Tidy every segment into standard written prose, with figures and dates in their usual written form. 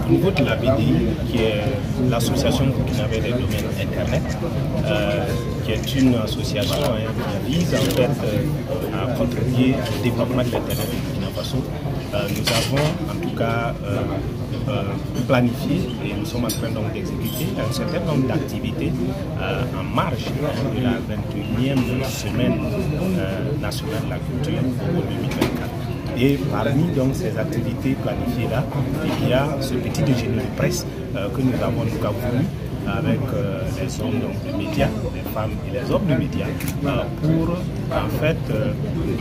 au niveau de la BDI, qui est l'association burkinabé des domaines Internet, qui est une association qui vise en fait à contribuer au développement de l'Internet du Burkina Faso, nous avons en tout cas planifié et nous sommes en train donc d'exécuter un certain nombre d'activités en marge de la 21e semaine nationale de la culture pour 2024. Et parmi donc ces activités planifiées là, il y a ce petit déjeuner de presse que nous avons voulu avec les hommes de médias, les femmes et les hommes de médias, pour en fait,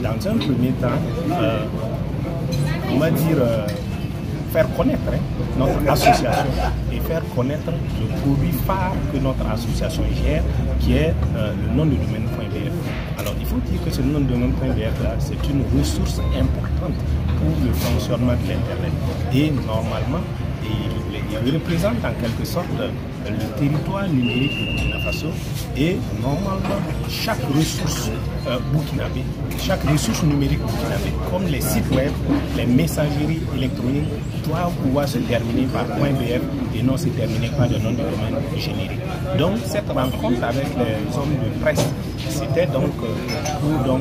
dans un premier temps, on va dire, faire connaître notre association et faire connaître le produit phare que notre association gère, qui est le nom de domaine.bf. Alors il faut dire que ce nom de domaine.bf là, c'est une ressource importante pour le fonctionnement de l'Internet. Et normalement, il représente en quelque sorte le territoire numérique du Burkina Faso, et normalement chaque ressource burkinabé, chaque ressource numérique burkinabé, comme les sites web, les messageries électroniques, doivent pouvoir se terminer par .bf et non se terminer par le nom de domaine générique. Donc cette rencontre avec les hommes de presse, c'était donc pour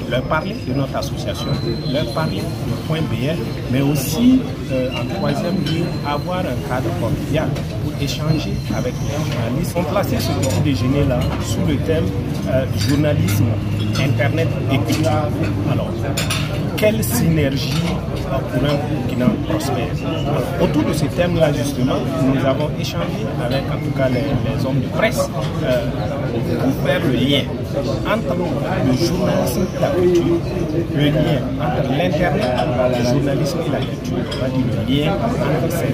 leur parler de notre association, leur parler de .bf, mais aussi en troisième lieu avoir un cadre convivial pour échanger avec les journalistes. On plaçait ce petit déjeuner là sous le thème journalisme, internet et culture. Alors, quelle synergie pour un Burkina prospère? Autour de ce thème-là, justement, nous avons échangé avec en tout cas les hommes de presse pour faire le lien entre le journalisme et la culture, le lien entre l'internet, le journalisme et la culture, on va dire le lien entre ces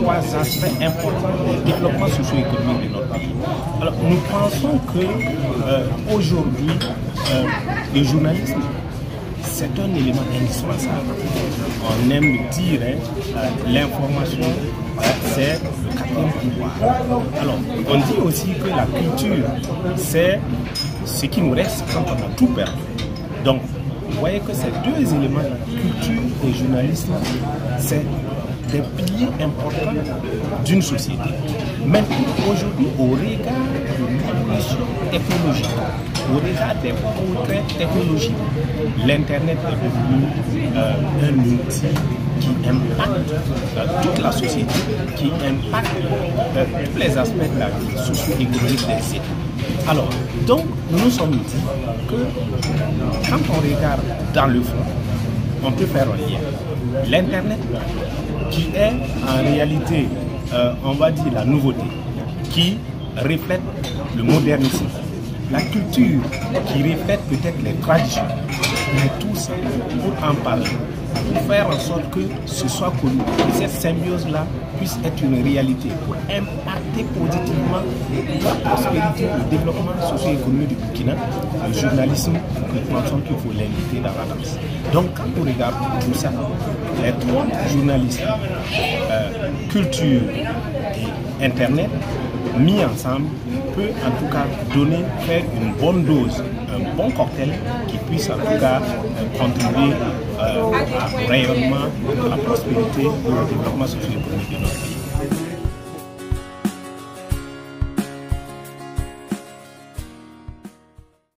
trois aspects importants du développement socio-économique de notre pays. Alors nous pensons que aujourd'hui, le journalisme, c'est un élément indispensable. On aime dire, l'information, c'est le quatrième pouvoir. Alors, on dit aussi que la culture, c'est ce qui nous reste quand on a tout perdu. Donc, vous voyez que ces deux éléments, culture et journalisme, c'est des piliers importants d'une société. Maintenant, aujourd'hui, au regard de l'évolution technologique, au regard des progrès technologiques, l'Internet est devenu un outil qui impacte toute la société, qui impacte tous les aspects de la vie socio-économique des États. Alors, donc, nous nous sommes dit que quand on regarde dans le fond, on peut faire un lien. L'Internet, qui est en réalité, on va dire, la nouveauté, qui reflète le modernisme, la culture qui reflète peut-être les traditions, mais tout ça pour en parler, pour faire en sorte que ce soit connu, que cette symbiose-là puisse être une réalité, pour impacter positivement la prospérité, le développement socio-économique du Burkina, le journalisme, nous pensons qu'il faut l'inviter dans la danse. Donc quand on regarde tout ça, les trois journalistes, culture et Internet, mis ensemble, peut en tout cas faire une bonne dose, un bon cocktail qui puisse en tout cas contribuer au rayonnement, à la prospérité et au développement socio-économique de notre pays.